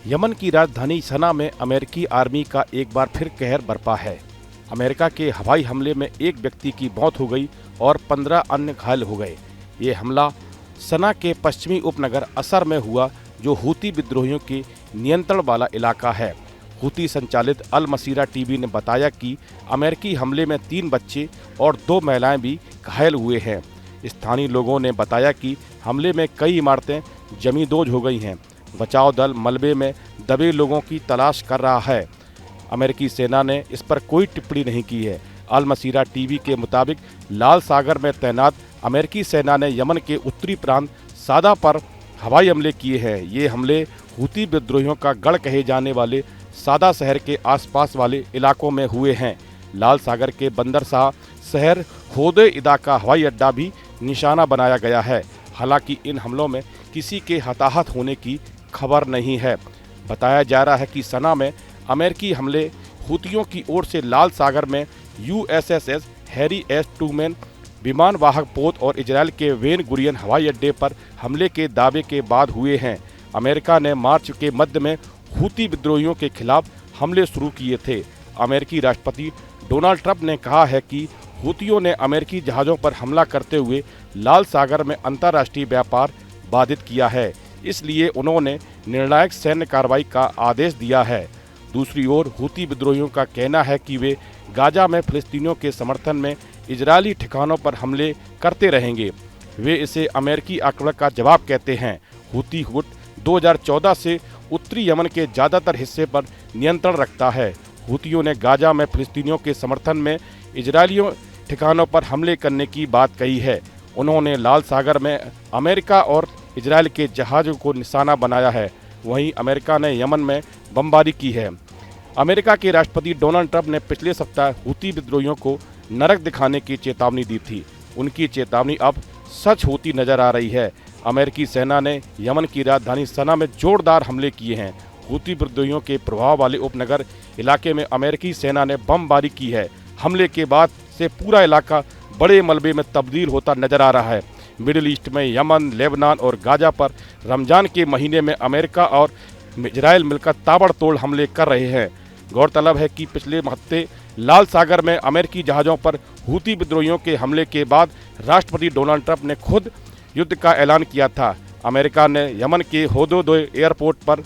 Yemen की राजधानी सना में अमेरिकी आर्मी का एक बार फिर कहर बरपा है। अमेरिका के हवाई हमले में एक व्यक्ति की मौत हो गई और 15 अन्य घायल हो गए। ये हमला सना के पश्चिमी उपनगर असर में हुआ, जो हूती विद्रोहियों के नियंत्रण वाला इलाका है। हूती संचालित अल मसीरा टीवी ने बताया कि अमेरिकी हमले में 3 बच्चे और 2 महिलाएं भी घायल हुए हैं। स्थानीय लोगों ने बताया कि हमले में कई इमारतें जमींदोज हो गई हैं। बचाव दल मलबे में दबे लोगों की तलाश कर रहा है। अमेरिकी सेना ने इस पर कोई टिप्पणी नहीं की है। अल मसीरा टीवी के मुताबिक लाल सागर में तैनात अमेरिकी सेना ने यमन के उत्तरी प्रांत सादा पर हवाई हमले किए हैं। ये हमले हूती विद्रोहियों का गढ़ कहे जाने वाले सादा शहर के आसपास वाले इलाकों में हुए हैं। लाल सागर के बंदर शाह शहर होदे इदा का हवाई अड्डा भी निशाना बनाया गया है। हालांकि इन हमलों में किसी के हताहत होने की खबर नहीं है। बताया जा रहा है कि सना में अमेरिकी हमले हूतियों की ओर से लाल सागर में USS हैरी एस ट्रूमैन विमान वाहक पोत और इजरायल के बेन गुरियन हवाई अड्डे पर हमले के दावे के बाद हुए हैं। अमेरिका ने मार्च के मध्य में हूती विद्रोहियों के खिलाफ हमले शुरू किए थे। अमेरिकी राष्ट्रपति डोनाल्ड ट्रंप ने कहा है कि हूतियों ने अमेरिकी जहाज़ों पर हमला करते हुए लाल सागर में अंतर्राष्ट्रीय व्यापार बाधित किया है, इसलिए उन्होंने निर्णायक सैन्य कार्रवाई का आदेश दिया है। दूसरी ओर हूती विद्रोहियों का कहना है कि वे गाजा में फिलिस्तीनियों के समर्थन में इजरायली ठिकानों पर हमले करते रहेंगे। वे इसे अमेरिकी आक्रमण का जवाब कहते हैं। हूती गुट 2014 से उत्तरी यमन के ज़्यादातर हिस्से पर नियंत्रण रखता है। हूतियों ने गाजा में फिलिस्तीनियों के समर्थन में इजरायलियों ठिकानों पर हमले करने की बात कही है। उन्होंने लाल सागर में अमेरिका और इजरायल के जहाज़ों को निशाना बनाया है। वहीं अमेरिका ने यमन में बमबारी की है। अमेरिका के राष्ट्रपति डोनाल्ड ट्रंप ने पिछले सप्ताह हूती विद्रोहियों को नरक दिखाने की चेतावनी दी थी। उनकी चेतावनी अब सच होती नजर आ रही है। अमेरिकी सेना ने यमन की राजधानी सना में जोरदार हमले किए हैं। हूती विद्रोहियों के प्रभाव वाले उपनगर इलाके में अमेरिकी सेना ने बमबारी की है। हमले के बाद से पूरा इलाका बड़े मलबे में तब्दील होता नजर आ रहा है। मिडिल ईस्ट में यमन, लेबनान और गाजा पर रमजान के महीने में अमेरिका और इजरायल मिलकर ताबड़तोड़ हमले कर रहे हैं। गौरतलब है कि पिछले हफ्ते लाल सागर में अमेरिकी जहाज़ों पर हूती विद्रोहियों के हमले के बाद राष्ट्रपति डोनाल्ड ट्रंप ने खुद युद्ध का ऐलान किया था। अमेरिका ने यमन के होदोदो एयरपोर्ट पर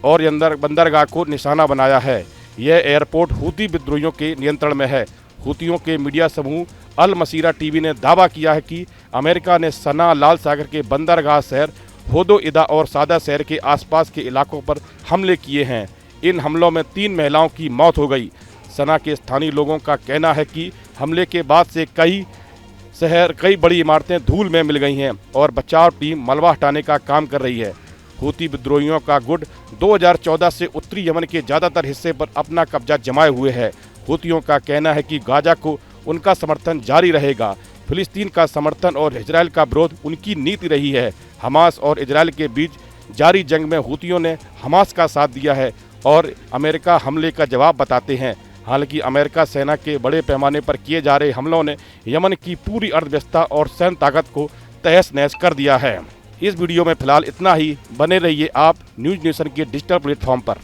और बंदरगाह को निशाना बनाया है। यह एयरपोर्ट हूती विद्रोहियों के नियंत्रण में है। हूतियों के मीडिया समूह अल मसीरा टीवी ने दावा किया है कि अमेरिका ने सना, लाल सागर के बंदरगाह शहर होदो इदा और सादा शहर के आसपास के इलाकों पर हमले किए हैं। इन हमलों में 3 महिलाओं की मौत हो गई। सना के स्थानीय लोगों का कहना है कि हमले के बाद से कई बड़ी इमारतें धूल में मिल गई हैं और बचाव टीम मलबा हटाने का काम कर रही है। हूती विद्रोहियों का गुट 2014 से उत्तरी यमन के ज़्यादातर हिस्से पर अपना कब्जा जमाए हुए है। हूतियों का कहना है कि गाजा को उनका समर्थन जारी रहेगा। फिलिस्तीन का समर्थन और इजरायल का विरोध उनकी नीति रही है। हमास और इजरायल के बीच जारी जंग में हूतियों ने हमास का साथ दिया है और अमेरिका हमले का जवाब बताते हैं। हालांकि अमेरिका सेना के बड़े पैमाने पर किए जा रहे हमलों ने यमन की पूरी अर्थव्यवस्था और सैन्य ताकत को तहस नहस कर दिया है। इस वीडियो में फिलहाल इतना ही। बने रहिए आप न्यूज नेशन के डिजिटल प्लेटफॉर्म पर।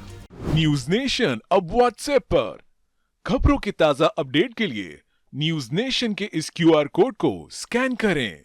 न्यूज नेशन अब व्हाट्सएप पर खबरों की ताजा अपडेट के लिए न्यूज नेशन के इस QR कोड को स्कैन करें।